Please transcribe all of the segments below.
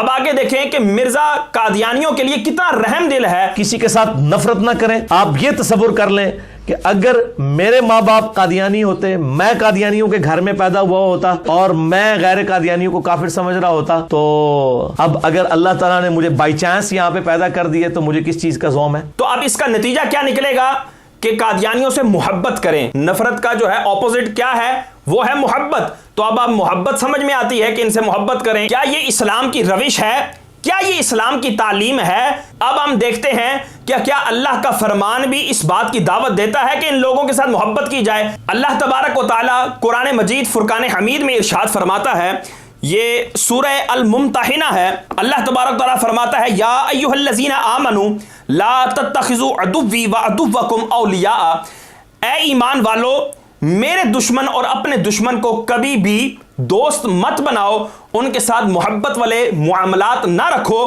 اب آگے دیکھیں کہ مرزا قادیانیوں کے لیے کتنا رحم دل ہے. کسی کے ساتھ نفرت نہ کریں. آپ یہ تصور کر لیں کہ اگر میرے ماں باپ قادیانی ہوتے, میں قادیانیوں کے گھر میں پیدا ہوا ہوتا اور میں غیر قادیانیوں کو کافر سمجھ رہا ہوتا, تو اب اگر اللہ تعالیٰ نے مجھے بائی چانس یہاں پہ پیدا کر دیے تو مجھے کس چیز کا ذوم ہے؟ تو اب اس کا نتیجہ کیا نکلے گا کہ قادیانیوں سے محبت کریں. نفرت کا جو ہے اپوزٹ کیا ہے؟ وہ ہے محبت. تو اب محبت سمجھ میں آتی ہے کہ ان سے محبت کریں. کیا یہ اسلام کی روش ہے؟ کیا یہ اسلام کی تعلیم ہے؟ اب ہم دیکھتے ہیں کیا اللہ کا فرمان بھی اس بات کی دعوت دیتا ہے کہ ان لوگوں کے ساتھ محبت کی جائے. اللہ تبارک و تعالی قرآن مجید فرقان حمید میں ارشاد فرماتا ہے, یہ سورہ الممتحنہ ہے. اللہ تبارک و تعالی فرماتا ہے, یا ایھا الذین آمنوا لا تتخذوا عدوی وعدوکم اولیاء, اے ایمان والو میرے دشمن اور اپنے دشمن کو کبھی بھی دوست مت بناؤ, ان کے ساتھ محبت والے معاملات نہ رکھو.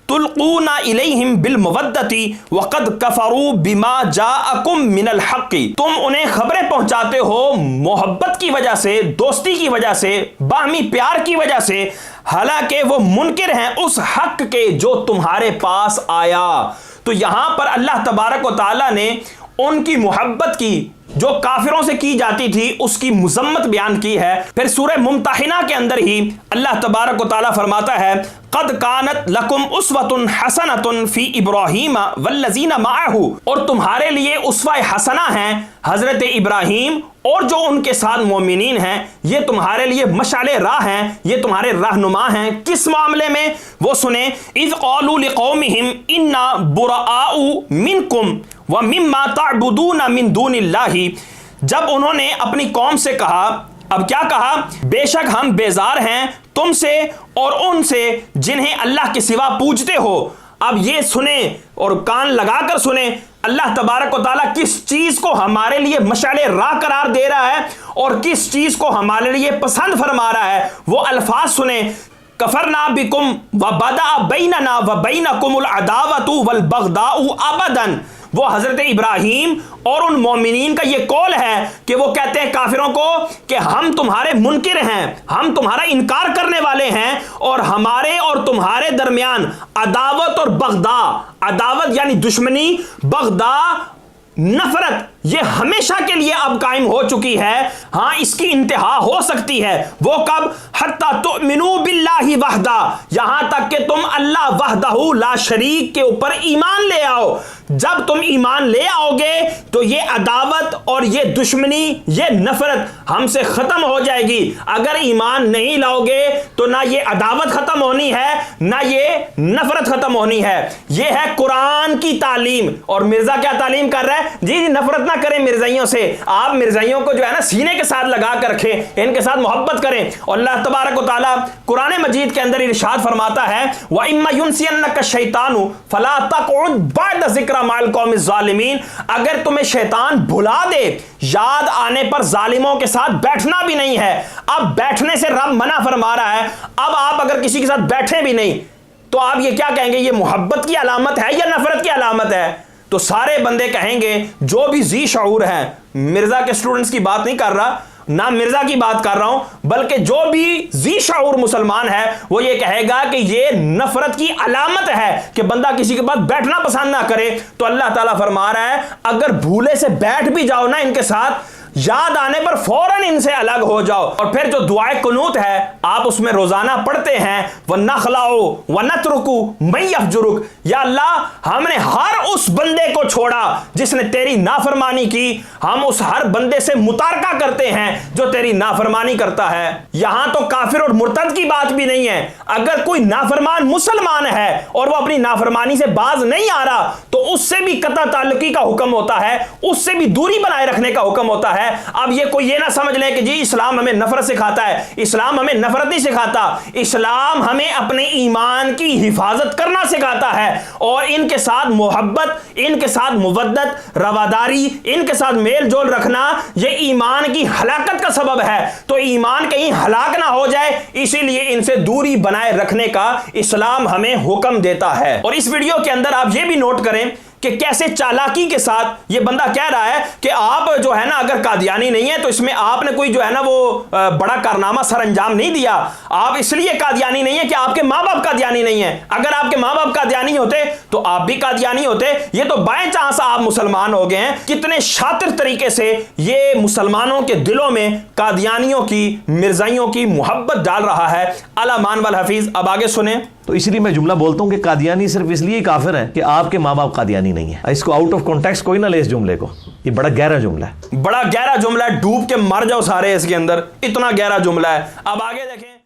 تلقون الیہم بالمودۃ وقد کفروا بما جاءکم من الحق, تم انہیں خبریں پہنچاتے ہو محبت کی وجہ سے, دوستی کی وجہ سے, باہمی پیار کی وجہ سے, حالانکہ وہ منکر ہیں اس حق کے جو تمہارے پاس آیا. تو یہاں پر اللہ تبارک و تعالیٰ نے ان کی محبت کی جو کافروں سے کی جاتی تھی اس کی مذمت بیان کی ہے. پھر سورہ ممتحنہ کے اندر ہی اللہ تبارک و تعالیٰ فرماتا ہے, قد کانت لکم اسوۃ حسنۃ فی ابراہیم والذین معہ, اور تمہارے لیے اسوہ حسنہ ہیں حضرت ابراہیم اور جو ان کے ساتھ مومنین ہیں. یہ تمہارے لیے مشعل راہ ہیں, یہ تمہارے رہنما ہیں. کس معاملے میں؟ وہ سنیں, اذ قالوا لقومہم انا براء منکم ومما تعبدون من دون اللہ, جب انہوں نے اپنی قوم سے کہا, اب کیا کہا؟ بے شک ہم بیزار ہیں تم سے اور ان سے جنہیں اللہ کے سوا پوجتے ہو. اب یہ سنیں اور کان لگا کر سنیں, اللہ تبارک و تعالیٰ کس چیز کو ہمارے لیے مشعل راہ قرار دے رہا ہے اور کس چیز کو ہمارے لیے پسند فرما رہا ہے. وہ الفاظ سنیں, کفرنا بکم وبدأ بیننا وبینکم العداوۃ والبغضاء ابدا. وہ حضرت ابراہیم اور ان مومنین کا یہ قول ہے کہ وہ کہتے ہیں کافروں کو کہ ہم تمہارے منکر ہیں, ہم تمہارا انکار کرنے والے ہیں, اور ہمارے اور تمہارے درمیان عداوت اور بغضاء, عداوت یعنی دشمنی, بغضاء نفرت, یہ ہمیشہ کے لیے اب قائم ہو چکی ہے. ہاں اس کی انتہا ہو سکتی ہے, وہ کب؟ حتی تؤمنوا باللہ وحدہ, یہاں تک کہ تم اللہ وحدہ لا شریک کے اوپر ایمان لے آؤ. جب تم ایمان لے آؤ گے تو یہ عداوت اور یہ دشمنی, یہ نفرت ہم سے ختم ہو جائے گی. اگر ایمان نہیں لاؤ گے تو نہ یہ عداوت ختم ہونی ہے نہ یہ نفرت ختم ہونی ہے. یہ ہے قرآن کی تعلیم. اور مرزا کیا تعلیم کر رہا ہے؟ جی نفرت نہ کریں مرزائیوں سے, آپ مرزائیوں کو جو ہے نا سینے کے ساتھ لگا کر رکھیں, ان کے ساتھ محبت کریں. اور اللہ تبارک و تعالیٰ قرآن مجید کے اندر ارشاد فرماتا ہے, وَإِمَّا يُنْسِيَنَّكَ الشَّيْطَانُ فَلَا تَقْعُدْ بَعْدَ ذِكْرَ مَعَ الْقَوْمِ الظَّالِمِينَ, اگر تمہیں شیطان بھلا دے, یاد آنے پر ظالموں کے ساتھ بیٹھنا بھی نہیں ہے. اب بیٹھنے سے رب منع فرما رہا ہے. اب آپ اگر کسی کے ساتھ بیٹھے بھی نہیں تو آپ یہ کیا کہیں گے؟ یہ محبت کی علامت ہے یا نفرت کی علامت ہے؟ تو سارے بندے کہیں گے جو بھی ذی شعور ہیں, مرزا کے سٹوڈنٹس کی بات نہیں کر رہا, نہ مرزا کی بات کر رہا ہوں, بلکہ جو بھی ذی شعور مسلمان ہے وہ یہ کہے گا کہ یہ نفرت کی علامت ہے کہ بندہ کسی کے پاس بیٹھنا پسند نہ کرے. تو اللہ تعالیٰ فرما رہا ہے اگر بھولے سے بیٹھ بھی جاؤ نا ان کے ساتھ, یاد آنے پر فوراً ان سے الگ ہو جاؤ. اور پھر جو دعائے قنوت ہے آپ اس میں روزانہ پڑھتے ہیں, وَنَخْلَعُ وَنَتْرُكُ مَن يَفْجُرُكَ, یا اللہ ہم نے ہر اس بندے کو چھوڑا جس نے تیری نافرمانی کی, ہم اس ہر بندے سے متارکہ کرتے ہیں جو تیری نافرمانی کرتا ہے. یہاں تو کافر اور مرتد کی بات بھی نہیں ہے. اگر کوئی نافرمان مسلمان ہے اور وہ اپنی نافرمانی سے باز نہیں آ رہا تو اس سے بھی قطع تعلقی کا حکم ہوتا ہے, اس سے بھی دوری بنائے رکھنے کا حکم ہوتا ہے. اب یہ کوئی یہ نہ سمجھ لے کہ جی اسلام ہمیں نفرت سکھاتا ہے. اسلام ہمیں نفرت نہیں سکھاتا, اسلام ہمیں اپنے ایمان کی حفاظت کرنا سکھاتا ہے اور ان کے ساتھ محبت, ان کے ساتھ مودت, رواداری, ان کے ساتھ میل جول رکھنا یہ ایمان کی ہلاکت کا سبب ہے. تو ایمان کہیں ہلاک نہ ہو جائے اسی لیے ان سے دوری بنائے رکھنے کا اسلام ہمیں حکم دیتا ہے. اور اس ویڈیو کے اندر آپ یہ بھی نوٹ کریں کہ کیسے چالاکی کے ساتھ یہ بندہ کہہ رہا ہے کہ آپ جو ہے نا اگر قادیانی نہیں ہے تو اس میں آپ نے کوئی جو ہے نا وہ بڑا کارنامہ سر انجام نہیں دیا، آپ اس لیے قادیانی نہیں ہے کہ آپ کے ماں باپ قادیانی نہیں ہیں، اگر آپ کے ماں باپ قادیانی ہوتے تو آپ بھی قادیانی ہوتے۔ یہ تو بائیں چانس آپ مسلمان ہو گئے ہیں۔ کتنے شاطر طریقے سے یہ مسلمانوں کے دلوں میں قادیانیوں کی، مرزائیوں کی محبت ڈال رہا ہے۔ علامان والحفیظ اب آگے سنیں۔ تو اسی لیے میں جملہ بولتا ہوں کہ قادیانی صرف اس لیے کافر ہے کہ آپ کے ماں باپ قادیانی نہیں ہے۔ اس کو آؤٹ آف کانٹیکسٹ کوئی نہ لے اس جملے کو، یہ بڑا گہرا جملہ ہے، بڑا گہرا جملہ ہے، ڈوب کے مر جاؤ سارے اس کے اندر، اتنا گہرا جملہ ہے۔ اب آگے دیکھیں۔